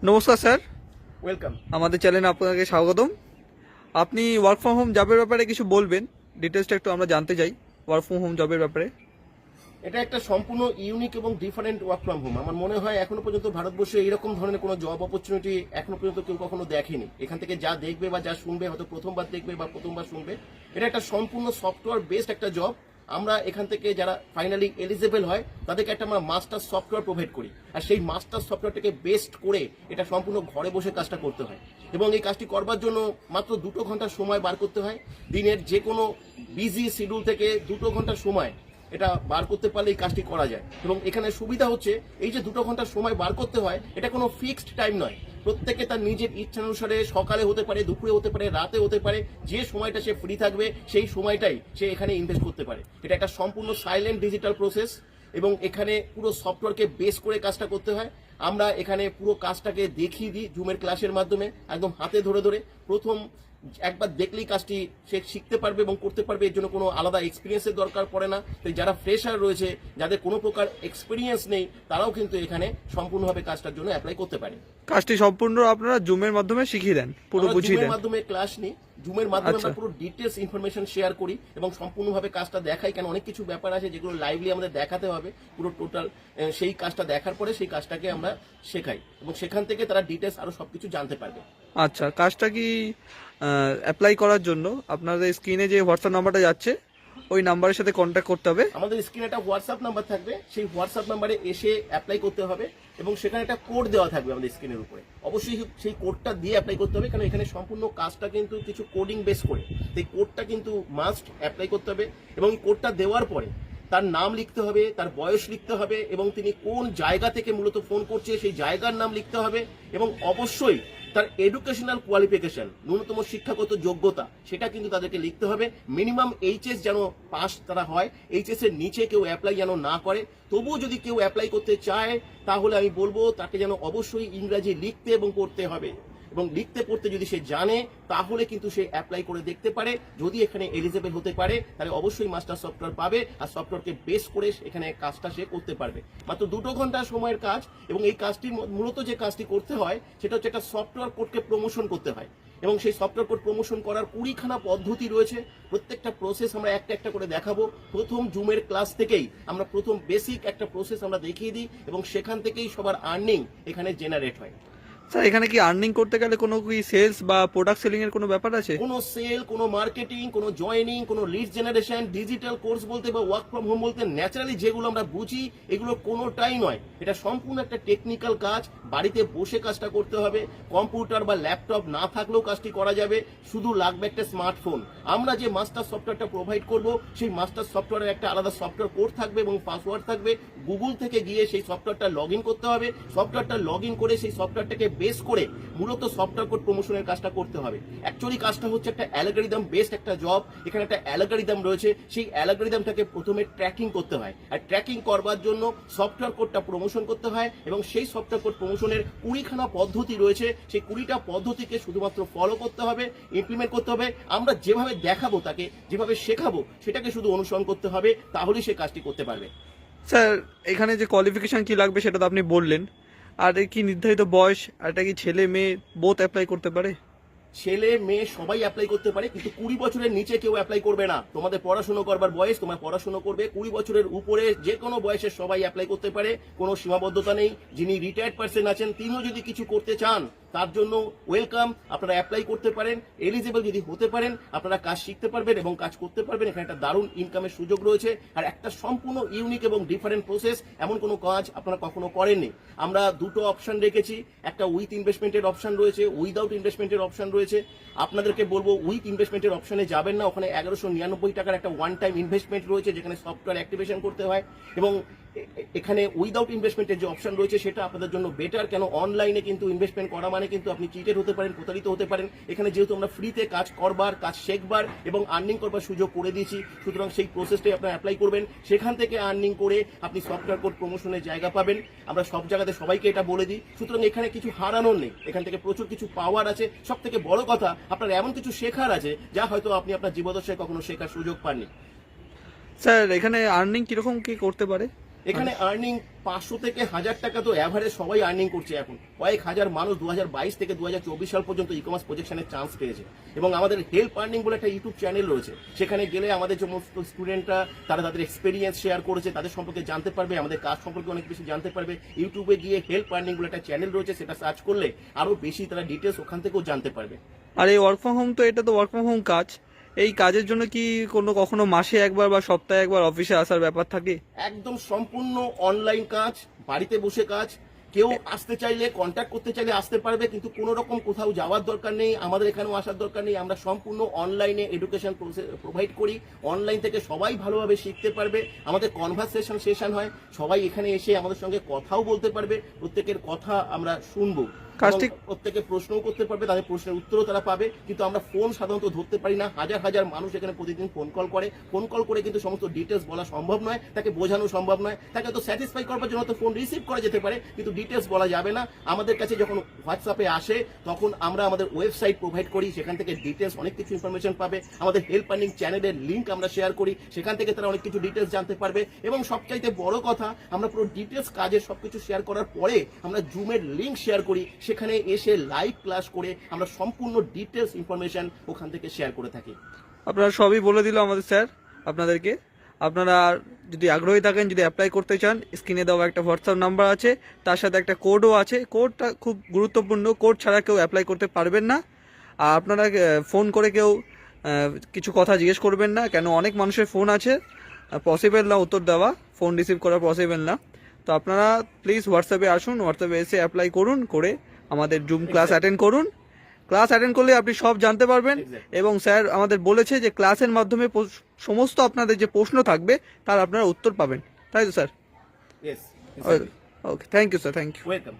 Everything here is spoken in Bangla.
নমস্কার স্যার, ওয়েলকাম। আমাদের চ্যানেলে আপনাকে স্বাগতম। আপনি ওয়ার্ক ফ্রম হোম জবের ব্যাপারে কিছু বলবেন, ডিটেলসটা একটু আমরা জানতে চাই ওয়ার্ক ফ্রম হোম জবের ব্যাপারে। এটা একটা সম্পূর্ণ ইউনিক এবং ডিফারেন্ট ওয়ার্ক ফ্রম হোম। আমার মনে হয় এখনো পর্যন্ত ভারতবর্ষে এরকম ধরনের কোনো জব অপরচুনিটি এখনো পর্যন্ত কেউ কখনো দেখেনি। এখান থেকে যা দেখবে বা যা শুনবে, হয়তো প্রথমবার দেখবে বা প্রথমবার শুনবে, এটা একটা সম্পূর্ণ সফটওয়্যার বেসড একটা জব। আমরা এখান থেকে যারা ফাইনালি এলিজেবল হয় তাদেরকে একটা আমরা মাস্টার সফটওয়্যার প্রোভাইড করি, আর সেই মাস্টার সফটওয়্যারটাকে বেস্ট করে এটা সম্পূর্ণ ঘরে বসে কাজটা করতে হয়। এবং এই কাজটি করবার জন্য মাত্র 2 ঘন্টা সময় বার করতে হয়। দিনের যে কোনো বিজি শিডিউল থেকে 2 ঘন্টা সময় এটা বার করতে পারলে এই কাজটি করা যায়। এবং এখানে সুবিধা হচ্ছে এই যে 2 ঘন্টা সময় বার করতে হয়, এটা কোনো ফিক্সড টাইম নয়। প্রত্যেকে তার নিজের ইচ্ছানুসারে সকালে হতে পারে, দুপুরে হতে পারে, রাতে হতে পারে, যে সময়টা সে ফ্রি থাকবে সেই সময়টাই সে এখানে ইনভেস্ট করতে পারে। এটা একটা সম্পূর্ণ সাইলেন্ট ডিজিটাল প্রসেস এবং এখানে পুরো সফটওয়্যারকে বেস করে কাজটা করতে হয়। আমরা এখানে পুরো কাজটাকে দেখিয়ে দিই জুমের ক্লাসের মাধ্যমে, একদম হাতে ধরে ধরে। প্রথম একবার দেখলেই কাজটি সে শিখতে পারবে এবং করতে পারবে, এর জন্য কোনো আলাদা এক্সপিরিয়েন্সের দরকার পড়ে না। তাই যারা ফ্রেশার রয়েছে, যাদের কোনো প্রকার এক্সপিরিয়েন্স নেই, তারাও কিন্তু এখানে সম্পূর্ণভাবে কাজটার জন্য অ্যাপ্লাই করতে পারে। কাজটি সম্পূর্ণ আপনারা জুমের মাধ্যমে শিখিয়ে দেন, পুরো বুঝিয়ে দেন? জুমের মাধ্যমে ক্লাস নিই, জুমের মাধ্যমে আচ্ছা। আমরা পুরো ডিটেলস ইনফরমেশন শেয়ার করি এবং সম্পূর্ণভাবে কাজটা দেখাই। কেন অনেক কিছু ব্যাপার আছে যেগুলো লাইভলি আমাদের দেখাতে হবে, পুরো টোটাল সেই কাজটা দেখার পরে সেই কাজটাকে আমরা শেখাই এবং সেখান থেকে তারা ডিটেলস আরো সবকিছু জানতে পারবে। আচ্ছা, কাজটা কি অ্যাপ্লাই করার জন্য আপনাদের স্ক্রিনে যে হোয়াটসঅ্যাপ নাম্বারটা যাচ্ছে ওই নাম্বারের সাথে কন্ট্যাক্ট করতে হবে? আমাদের স্ক্রিনে একটা হোয়াটসঅ্যাপ নাম্বার থাকবে, সেই হোয়াটসঅ্যাপ নাম্বারে এসে অ্যাপ্লাই করতে হবে এবং সেখানে একটা কোড দেওয়া থাকবে আমাদের স্ক্রিনের উপরে। অবশ্যই সেই কোডটা দিয়ে অ্যাপ্লাই করতে হবে, কারণ এখানে সম্পূর্ণ কাজটা কিন্তু কিছু কোডিং বেস করে। সেই কোডটা কিন্তু মাস্ট অ্যাপ্লাই করতে হবে এবং কোডটা দেওয়ার পরে তার নাম লিখতে হবে, তার বয়স লিখতে হবে এবং তিনি কোন জায়গা থেকে মূলত ফোন করছে সেই জায়গার নাম লিখতে হবে এবং অবশ্যই তার এডুকেশনাল কোয়ালিফিকেশন, ন্যূনতম শিক্ষাগত যোগ্যতা, সেটা কিন্তু তাদেরকে লিখতে হবে। মিনিমাম এইচএস যেন পাস তারা হয়, এইচএস এর নিচে কেউ অ্যাপ্লাই যেন না করে। তবুও যদি কেউ অ্যাপ্লাই করতে চায় তাহলে আমি বলবো তাকে যেন অবশ্যই ইংরাজি লিখতে এবং পড়তে হবে এবং লিখতে পড়তে যদি সে জানে তাহলে কিন্তু সে অ্যাপ্লাই করে দেখতে পারে। যদি এখানে এলিজেবল হতে পারে তাহলে অবশ্যই মাস্টার সফটওয়্যার পাবে আর সফটওয়্যারকে বেস করে এখানে কাজটা সে করতে পারবে। মাত্র 2 ঘন্টা সময়ের কাজ এবং এই কাজটি মূলত যে কাজটি করতে হয় সেটা হচ্ছে একটা সফটওয়্যার কোডকে প্রমোশন করতে হয় এবং সেই সফটওয়্যার কোড প্রমোশন করার 20খানা পদ্ধতি রয়েছে। প্রত্যেকটা প্রসেস আমরা একটা একটা করে দেখাবো। প্রথম জুমের ক্লাস থেকেই আমরা প্রথম বেসিক একটা প্রসেস আমরা দেখিয়ে দিই এবং সেখান থেকেই সবার আর্নিং এখানে জেনারেট হয়। স্যার, এখানে কি আর্নিং করতে গেলে কোনো কি সেলস বা প্রোডাক্ট সেলিং এর কোনো ব্যাপার আছে? কোনো সেল, কোনো মার্কেটিং, কোনো জয়েনিং, কোনো লিড জেনারেশন, ডিজিটাল কোর্স বলতে বা ওয়ার্ক ফ্রম হোম বলতে ন্যাচারালি যেগুলো আমরা বুঝি এগুলো কোনোটাই নয়। এটা সম্পূর্ণ একটা টেকনিক্যাল কাজ। বাড়িতে বসে কাজটা করতে হবে, কম্পিউটার বা ল্যাপটপ না থাকলেও কাজটি করা যাবে, শুধু লাগবে একটা স্মার্টফোন। আমরা যে মাস্টার সফটওয়্যারটা প্রোভাইড করব সেই মাস্টার সফটওয়্যারের একটা আলাদা সফটওয়্যার কোড থাকবে এবং পাসওয়ার্ড থাকবে। গুগল থেকে গিয়ে সেই সফটওয়্যারটা লগ ইন করতে হবে। সফটওয়্যারটা লগ ইন করে সেই সফটওয়্যারটাকে বেস করে মূলত সফটওয়্যার কোড প্রমোশনের কাজটা করতে হবে। অ্যাকচুয়ালি কাজটা হচ্ছে একটা অ্যালগরিদম বেসড একটা জব। এখানে একটা অ্যালগরিদম রয়েছে, সেই অ্যালগরিদমটাকে প্রথমে ট্র্যাকিং করতে হয় আর ট্র্যাকিং করবার জন্য সফটওয়্যার কোডটা প্রমোশন করতে হয় এবং সেই সফটওয়্যার কোড প্রমোশনের 20খানা পদ্ধতি রয়েছে। সেই 20টা পদ্ধতিকে শুধুমাত্র ফলো করতে হবে, ইমপ্লিমেন্ট করতে হবে। আমরা যেভাবে দেখাবো তাকে, যেভাবে শেখাবো সেটাকে শুধু অনুসরণ করতে হবে, তাহলেই সে কাজটি করতে পারবে। স্যার, এখানে যে কোয়ালিফিকেশন কি লাগবে সেটা তো আপনি বললেন, আর এর কি নির্ধারিত বয়স, আর এটা কি ছেলে মেয়ে বোথ অ্যাপ্লাই করতে পারে? ছেলে মেয়ে সবাই অ্যাপ্লাই করতে পারে, কিন্তু 20 বছরের নিচে কেউ অ্যাপ্লাই করবে না। তোমাদের পড়াশোনা করবার বয়স, তোমার পড়াশোনা করবে। 20 বছরের উপরে যে কোনো বয়সের সবাই অ্যাপ্লাই করতে পারে, কোনো সীমাবদ্ধতা নেই। যিনি রিটায়ার্ড পার্সন আছেন তিনিও যদি কিছু করতে চান তার জন্য ওয়েলকাম, আপনারা অ্যাপ্লাই করতে পারেন। এলিজিবল যদি হতে পারেন আপনারা কাজ শিখতে পারবেন এবং কাজ করতে পারবেন। এখানে একটা দারুণ ইনকামের সুযোগ রয়েছে আর একটা সম্পূর্ণ ইউনিক এবং ডিফারেন্ট প্রসেস। এমন কোনো কাজ আপনারা কখনো করেননি। আমরা 2টো অপশন রেখেছি, একটা উইথ ইনভেস্টমেন্টের অপশন রয়েছে, উইদাউট ইনভেস্টমেন্টের অপশন রয়েছে। আপনাদেরকে বলবো উইথ ইনভেস্টমেন্টের অপশনে যাবেন না। ওখানে 1199 টাকার একটা ওয়ান টাইম ইনভেস্টমেন্ট রয়েছে যেখানে সফটওয়্যার অ্যাক্টিভেশন করতে হয় এবং এখানে উইদাউট ইনভেস্টমেন্টের যে অপশন রয়েছে সেটা আপনাদের জন্য বেটার। কেন অনলাইনে কিন্তু ইনভেস্টমেন্ট করা মানে কিন্তু আপনি চিটেড হতে পারেন, প্রতারিত হতে পারেন। এখানে যেহেতু আমরা ফ্রিতে কাজ করবার, কাজ শেখবার এবং আর্নিং করবার সুযোগ করে দিয়েছি, সুতরাং সেই প্রসেসটাই আপনারা অ্যাপ্লাই করবেন। সেখান থেকে আর্নিং করে আপনি সফটওয়্যার কোড প্রমোশনের জায়গা পাবেন। আমরা সব জায়গাতে সবাইকে এটা বলে দিই। সুতরাং এখানে কিছু হারানোর নেই, এখান থেকে প্রচুর কিছু পাওয়ার আছে। সব থেকে বড় কথা, আপনার এমন কিছু শেখার আছে যা হয়তো আপনি আপনার জীবদ্দশায় কখনো শেখার সুযোগ পাননি। স্যার, এখানে আর্নিং কিরকম কি করতে পারে? এখানে আর্নিং 500 থেকে 1000 টাকা তো অ্যাভারেজ সবাই আর্নিং করছে এখন। কয়েক হাজার মানুষ 2022 থেকে 2024 সাল পর্যন্ত ই কমার্স প্রজেকশনের চান্স পেয়েছে। এবং আমাদের হেল্প আর্নিং বলে একটা ইউটিউব চ্যানেল রয়েছে, সেখানে গেলে আমাদের সমস্ত স্টুডেন্টরা তারা তাদের এক্সপিরিয়েন্স শেয়ার করেছে, তাদের সম্পর্কে জানতে পারবে, আমাদের কাজ সম্পর্কে অনেক বেশি জানতে পারবে। ইউটিউবে গিয়ে হেল্প আর্নিং বলে একটা চ্যানেল রয়েছে, সেটা সার্চ করলে আরো বেশি তারা ডিটেলস ওখান থেকেও জানতে পারবে। আর এই ওয়ার্ক ফ্রম হোম, তো এটা তো ওয়ার্ক ফ্রম হোম কাজ, এই কাজের জন্য কি কখনো মাসে একবার বা সপ্তাহে একবার অফিসে আসার ব্যাপার থাকে? একদম সম্পূর্ণ অনলাইন কাজ, বাড়িতে বসে কাজ। কেউ আসতে চাইলে, কন্ট্যাক্ট করতে চাইলে আসতে পারবে, কিন্তু কোনো রকম কোথাও যাওয়ার দরকার নেই, আমাদের এখানেও আসার দরকার নেই। আমরা সম্পূর্ণ অনলাইনে এডুকেশন প্রোভাইড করি। অনলাইন থেকে সবাই ভালোভাবে শিখতে পারবে। আমাদের কনভারসেশন সেশন হয়, সবাই এখানে এসে আমাদের সঙ্গে কথাও বলতে পারবে, প্রত্যেকের কথা আমরা শুনবো, কাজটি প্রত্যেকে প্রশ্নও করতে পারবে, তাদের প্রশ্নের উত্তরও তারা পাবে। কিন্তু আমরা ফোন সাধারণত ধরতে পারি না, হাজার হাজার মানুষ এখানে প্রতিদিন ফোন কল করে। ফোন কল করে কিন্তু সমস্ত ডিটেলস বলা সম্ভব নয়, তাকে বোঝানো সম্ভব নয়। তাকে তো স্যাটিসফাই করবার জন্য তো ফোন রিসিভ করা যেতে পারে, কিন্তু ডিটেলস বলা যাবে না। আমাদের কাছে যখন হোয়াটসঅ্যাপে আসে তখন আমরা আমাদের ওয়েবসাইট প্রোভাইড করি, সেখান থেকে ডিটেলস অনেক কিছু ইনফরমেশন পাবে। আমাদের হেল্প আর্নিং চ্যানেলের লিঙ্ক আমরা শেয়ার করি, সেখান থেকে তারা অনেক কিছু ডিটেলস জানতে পারবে। এবং সবচাইতে বড় কথা, আমরা পুরো ডিটেলস কাজের সবকিছু শেয়ার করার পরে আমরা জুমের লিঙ্ক শেয়ার করি, সেখানে এসে লাইভ ক্লাস করে আমরা সম্পূর্ণ ডিটেলস ইনফরমেশন ওখান থেকে শেয়ার করে থাকি। আপনারা সবই বলে দিল আমাদের স্যার আপনাদেরকে। আপনারা যদি আগ্রহী থাকেন, যদি অ্যাপ্লাই করতে চান, স্ক্রিনে দেওয়া একটা হোয়াটসঅ্যাপ নাম্বার আছে, তার সাথে একটা কোডও আছে। কোডটা খুব গুরুত্বপূর্ণ, কোড ছাড়া কেউ অ্যাপ্লাই করতে পারবেন না। আর আপনারা ফোন করে কেউ কিছু কথা জিজ্ঞেস করবেন না, কেন অনেক মানুষের ফোন আছে, পসিবল না উত্তর দেওয়া, ফোন রিসিভ করা পসিবল না। তো আপনারা প্লিজ হোয়াটসঅ্যাপে আসুন, হোয়াটসঅ্যাপে এসে অ্যাপ্লাই করুন, করে আমাদের জুম ক্লাস অ্যাটেন্ড করুন। ক্লাস অ্যাটেন্ড করলে আপনি সব জানতে পারবেন। এবং স্যার আমাদের বলেছে যে ক্লাসের মাধ্যমে সমস্ত আপনাদের যে প্রশ্ন থাকবে তার আপনারা উত্তর পাবেন, তাই তো sir? Yes, okay, thank you sir, thank you. Welcome.